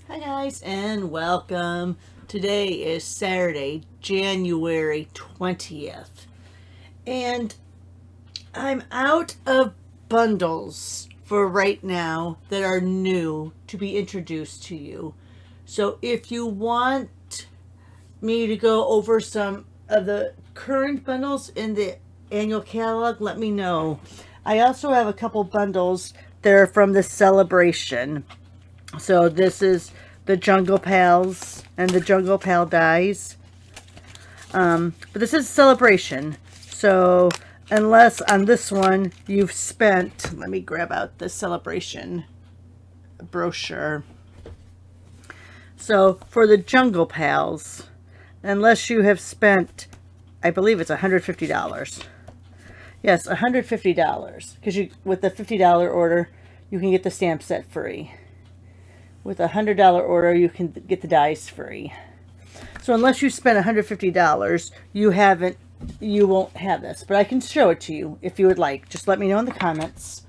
Hi guys and welcome. Today is Saturday, January 20th. And I'm out of bundles for right now that are new to be introduced to you. So if you want me to go over some of the current bundles in the annual catalog, let me know. I also have a couple bundles that are from the celebration. So this is the Jungle Pals and the Jungle Pal dies. But this is a celebration. So unless on this one you've spent, let me grab out the celebration brochure. So for the Jungle Pals, unless you have spent, I believe it's $150. Yes, $150. Because you, with the $50 order, you can get the stamp set free. With a $100 order, you can get the dies free. So unless you spend $150, you won't have this. But I can show it to you if you would like. Just let me know in the comments.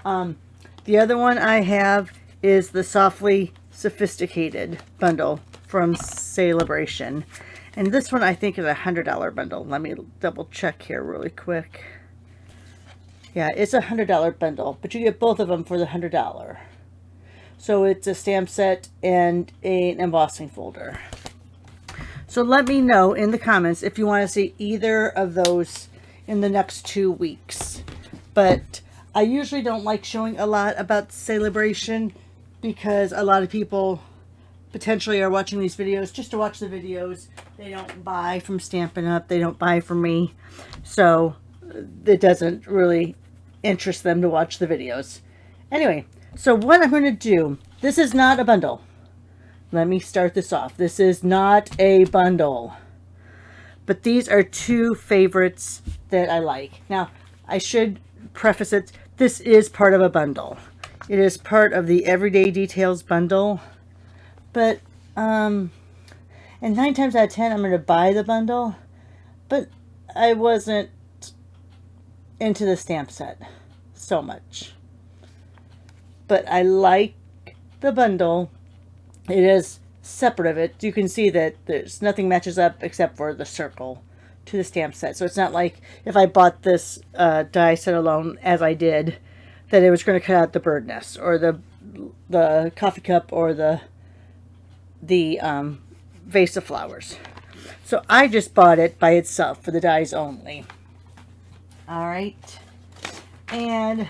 The other one I have is the Softly Sophisticated bundle from Celebration. And this one I think is a $100 bundle. Let me double check here really quick. Yeah, it's a $100 bundle, but you get both of them for the $100. So it's a stamp set and an embossing folder. So let me know in the comments if you want to see either of those in the next 2 weeks. But I usually don't like showing a lot about Celebration because a lot of people potentially are watching these videos just to watch the videos. They don't buy from Stampin' Up. They don't buy from me. So it doesn't really interest them to watch the videos. Anyway, so what I'm going to do, this is not a bundle. Let me start this off. This is not a bundle. But these are two favorites that I like. Now, I should preface it. This is part of a bundle. It is part of the Everyday Details bundle. But, and 9 times out of 10, I'm going to buy the bundle. But I wasn't into the stamp set so much. But I like the bundle. It is separate of it. You can see that there's nothing matches up except for the circle to the stamp set. So it's not like if I bought this die set alone, as I did, that it was going to cut out the bird nest or the coffee cup or the vase of flowers. So I just bought it by itself for the dies only. All right. And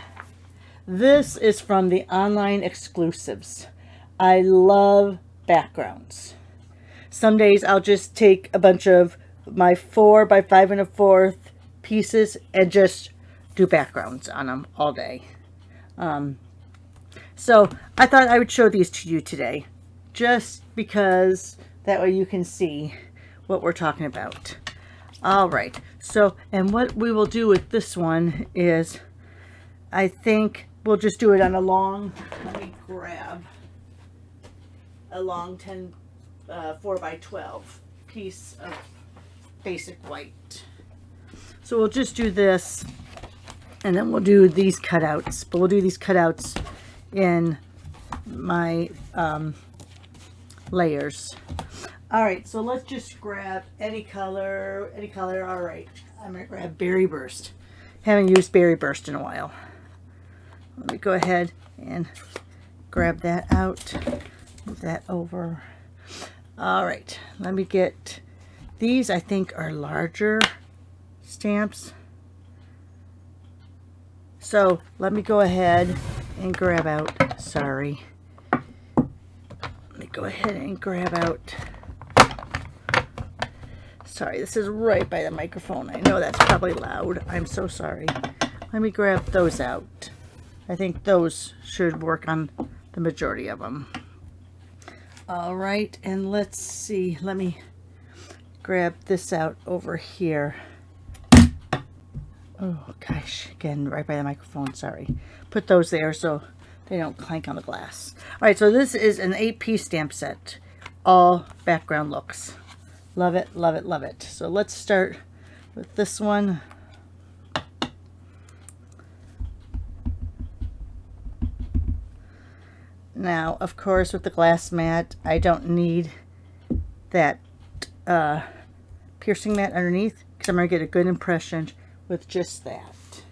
this is from the online exclusives. I love backgrounds. Some days I'll just take a bunch of my 4 by 5 1/4 pieces and just do backgrounds on them all day. So I thought I would show these to you today, just because that way you can see what we're talking about. All right. So, and what we will do with this one is, I think we'll just do it on a long, let me grab a long 4 by 12 piece of basic white. So we'll just do this, and then we'll do these cutouts. But we'll do these cutouts in my layers. All right, so let's just grab any color, All right, I'm gonna grab Berry Burst. Haven't used Berry Burst in a while. Let me go ahead and grab that out. Move that over. All right, let me get these. I think are larger stamps. So let me go ahead and grab out, sorry. Let me go ahead and grab out, sorry, this is right by the microphone. I know that's probably loud. I'm so sorry. Let me grab those out. I think those should work on the majority of them. All right, and let's see. Let me grab this out over here. Oh gosh, again, right by the microphone, sorry. Put those there so they don't clank on the glass. All right, so this is an 8-piece stamp set. All background looks. Love it, love it, love it. So let's start with this one. Now, of course, with the glass mat, I don't need that piercing mat underneath because I'm going to get a good impression with just that.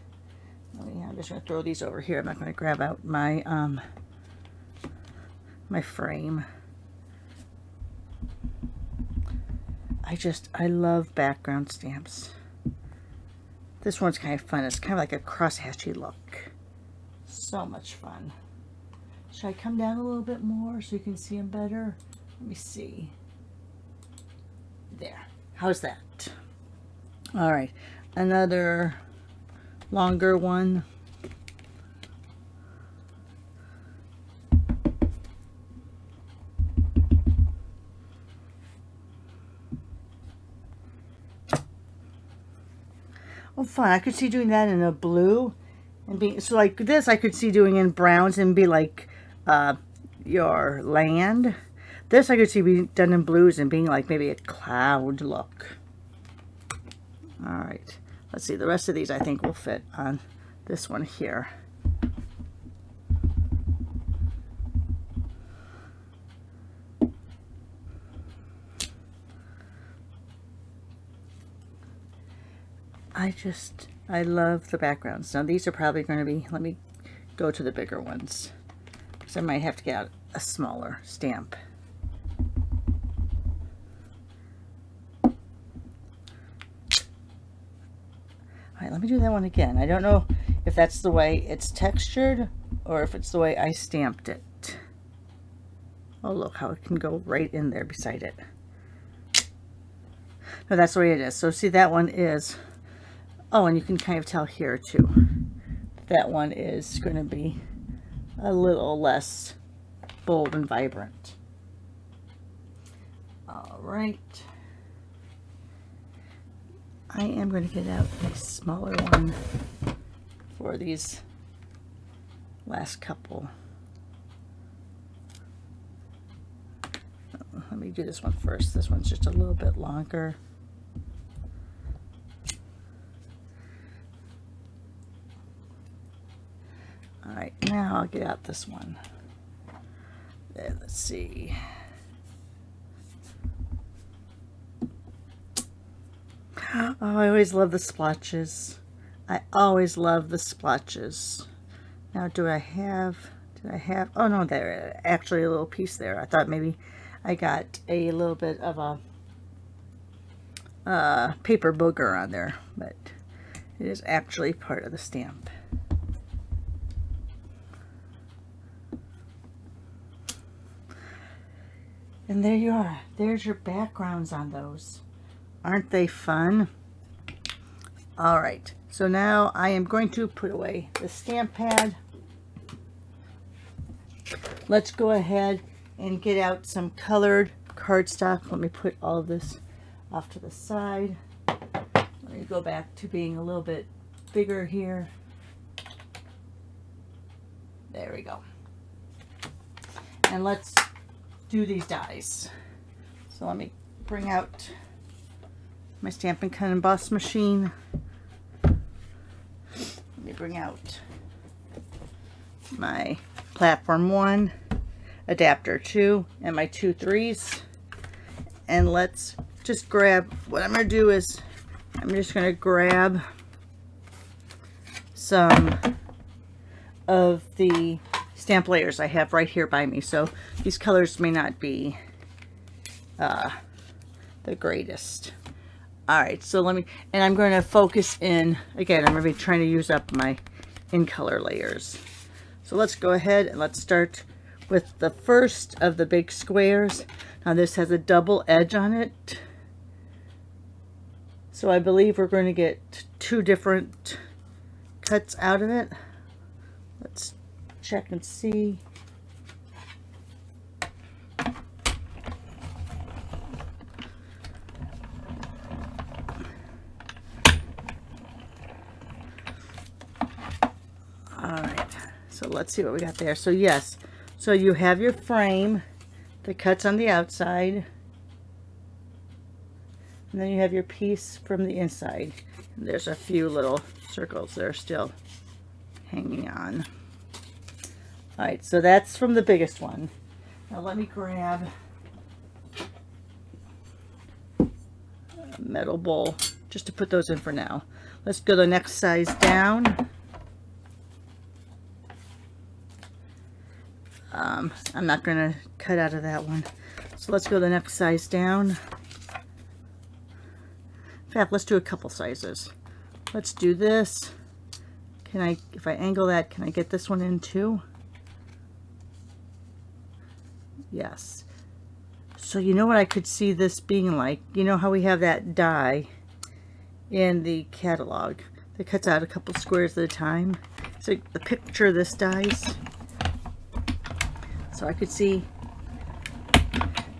I'm just going to throw these over here. I'm not going to grab out my my frame. I love background stamps. This one's kind of fun. It's kind of like a crosshatchy look. So much fun. Should I come down a little bit more so you can see them better? Let me see. There. How's that? All right. Another longer one. Oh, fun. I could see doing that in a blue. And being, so like this, I could see doing in browns and be like your land. This I could see being done in blues and being like maybe a cloud look. All right. Let's see. The rest of these I think will fit on this one here. I love the backgrounds. Now these are probably going to be, let me go to the bigger ones. So I might have to get out a smaller stamp. All right, let me do that one again. I don't know if that's the way it's textured or if it's the way I stamped it. Oh, look how it can go right in there beside it. No, that's the way it is. So see, that one is, oh, and you can kind of tell here too. That one is going to be a little less bold and vibrant. All right. I am going to get out a smaller one for these last couple. Let me do this one first. This one's just a little bit longer. All right, now I'll get out this one. There, let's see. Oh, I always love the splotches. I always love the splotches. Now, did I have, oh no, there, actually a little piece there. I thought maybe I got a little bit of a paper booger on there, but it is actually part of the stamp. And there you are. There's your backgrounds on those. Aren't they fun? All right. So now I am going to put away the stamp pad. Let's go ahead and get out some colored cardstock. Let me put all of this off to the side. Let me go back to being a little bit bigger here. There we go. And let's do these dies. So let me bring out my Stampin' Cut and Emboss machine. Let me bring out my Platform 1, Adapter 2, and my 2 3s. And let's just grab, what I'm going to do is, I'm just going to grab some of the stamp layers I have right here by me. So these colors may not be the greatest. All right, so let me, and I'm going to focus in, again, I'm going to be trying to use up my in color layers. So let's go ahead and let's start with the first of the big squares. Now this has a double edge on it. So I believe we're going to get 2 different cuts out of it. Let's check and see. Alright, so let's see what we got there. So yes, so you have your frame, the cuts on the outside, and then you have your piece from the inside. And there's a few little circles that are still hanging on. Alright, so that's from the biggest one. Now let me grab a metal bowl just to put those in for now. Let's go the next size down. I'm not going to cut out of that one. So let's go the next size down. In fact, let's do a couple sizes. Let's do this. Can I, if I angle that, can I get this one in too? Yes. So you know what I could see this being like? You know how we have that die in the catalog that cuts out a couple squares at a time? So the picture of this dies. So I could see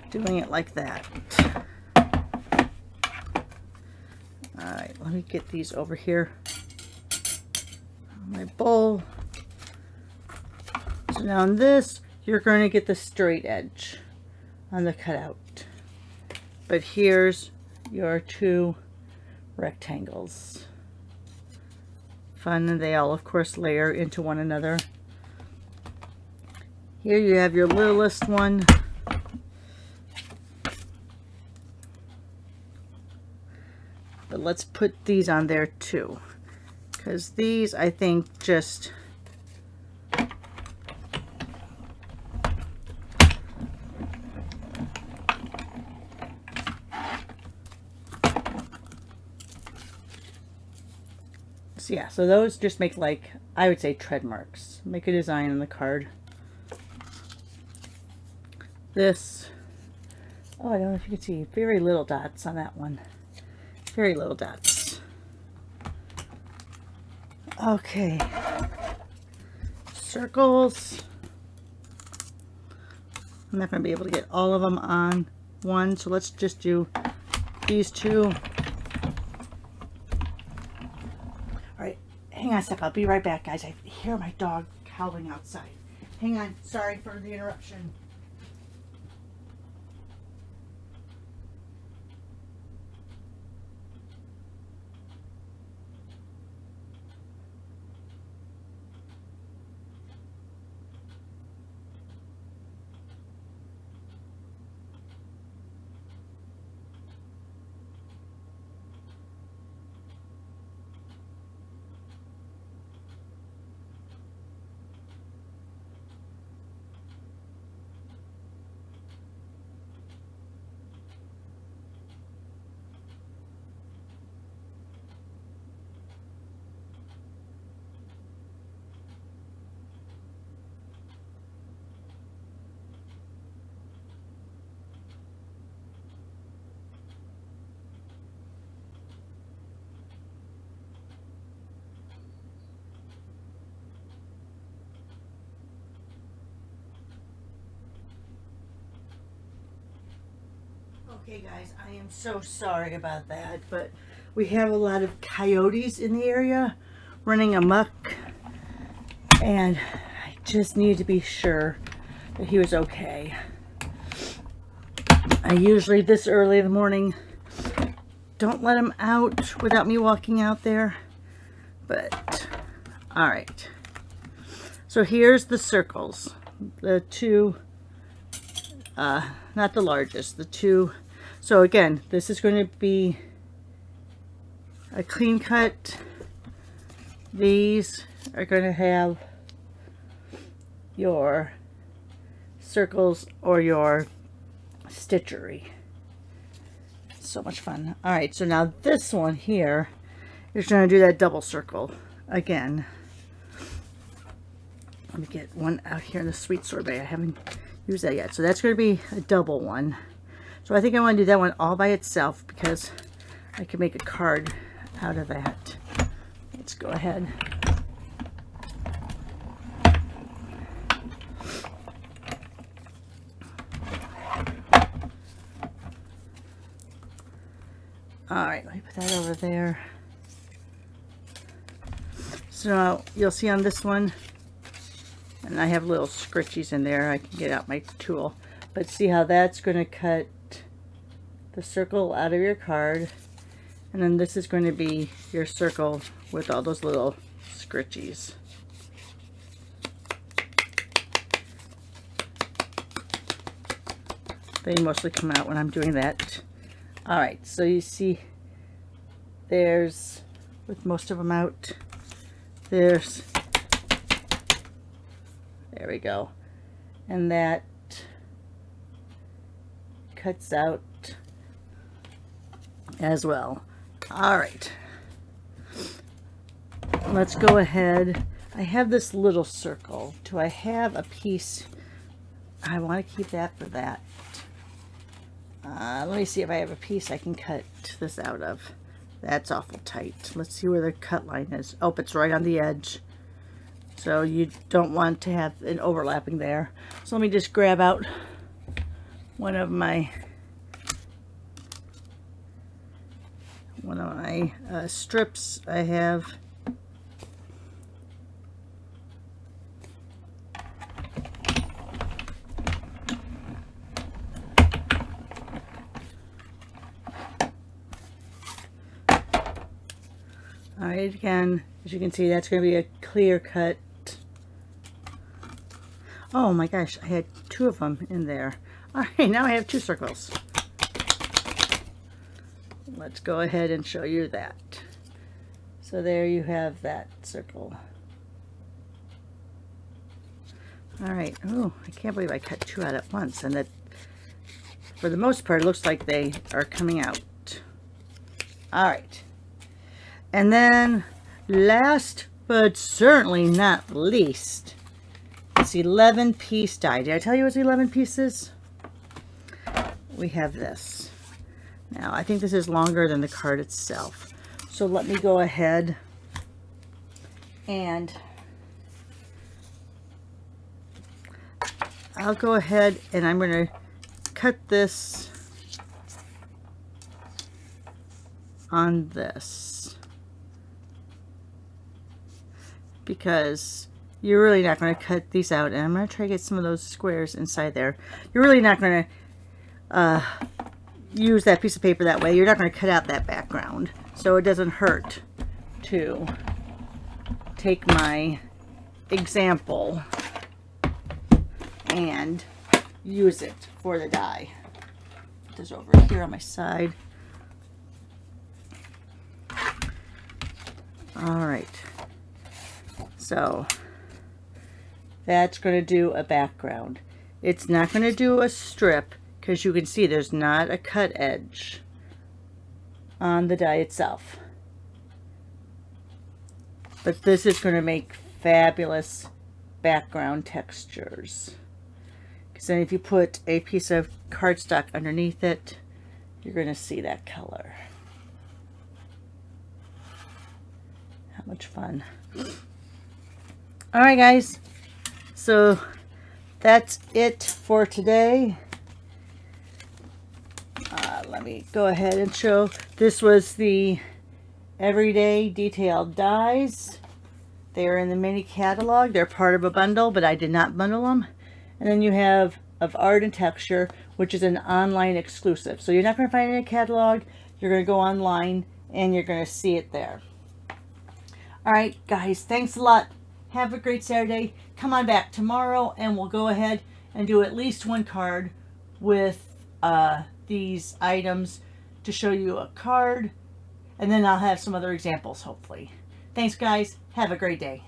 doing it like that. Alright, let me get these over here on my bowl. So now on this, you're going to get the straight edge on the cutout. But here's your two rectangles. Fun, and they all, of course, layer into one another. Here you have your littlest one. But let's put these on there too, because these, I think, just so yeah, so those just make, like, I would say, tread marks. Make a design on the card. This, oh, I don't know if you can see, very little dots on that one. Very little dots. Okay. Circles. I'm not going to be able to get all of them on one, so let's just do these two. Alright, hang on a sec. I'll be right back, guys. I hear my dog howling outside. Hang on. Sorry for the interruption. Okay guys, I am so sorry about that, but we have a lot of coyotes in the area running amok, and I just need to be sure that he was okay. I usually, this early in the morning, don't let him out without me walking out there, but alright. So here's the circles, the two, not the largest, the two. So again, this is going to be a clean cut. These are going to have your circles or your stitchery. So much fun. Alright, so now this one here is going to do that double circle again. Let me get one out here in the sweet sorbet. I haven't used that yet. So that's going to be a double one. So I think I want to do that one all by itself because I can make a card out of that. Let's go ahead. Alright, let me put that over there. So now you'll see on this one, and I have little scritchies in there. I can get out my tool. But see how that's going to cut the circle out of your card, and then this is going to be your circle with all those little scritchies. They mostly come out when I'm doing that. All right, so you see there's, with most of them out, there we go. And that cuts out as well. All right, let's go ahead. I have this little circle. Do I have a piece? I want to keep that for that. Let me see if I have a piece I can cut this out of. That's awful tight. Let's see where the cut line is. Oh, it's right on the edge. So you don't want to have an overlapping there. So let me just grab out one of my strips I have. All right, again, as you can see, that's going to be a clear cut. Oh my gosh, I had two of them in there. All right, now I have two circles. Let's go ahead and show you that. So there you have that circle. All right, oh, I can't believe I cut two out at once, and that, for the most part, it looks like they are coming out. All right. And then last but certainly not least, it's 11 piece die. Did I tell you it was 11 pieces? We have this. Now I think this is longer than the card itself. So let me go ahead and I'll go ahead and I'm going to cut this on this, because you're really not going to cut these out, and I'm going to try to get some of those squares inside there. You're really not going to use that piece of paper that way. You're not going to cut out that background, so it doesn't hurt to take my example and use it for the die. Put this over here on my side. All right. So that's going to do a background. It's not going to do a strip because you can see there's not a cut edge on the die itself. But this is going to make fabulous background textures. Because then if you put a piece of cardstock underneath it, you're going to see that color. How much fun. All right, guys, so that's it for today. Let me go ahead and show. This was the Everyday Detailed Dies. They are in the mini catalog. They're part of a bundle, but I did not bundle them. And then you have Of Art and Texture, which is an online exclusive. So you're not going to find it in a catalog. You're going to go online and you're going to see it there. All right, guys, thanks a lot. Have a great Saturday. Come on back tomorrow and we'll go ahead and do at least one card with these items to show you a card. And then I'll have some other examples, hopefully. Thanks, guys. Have a great day.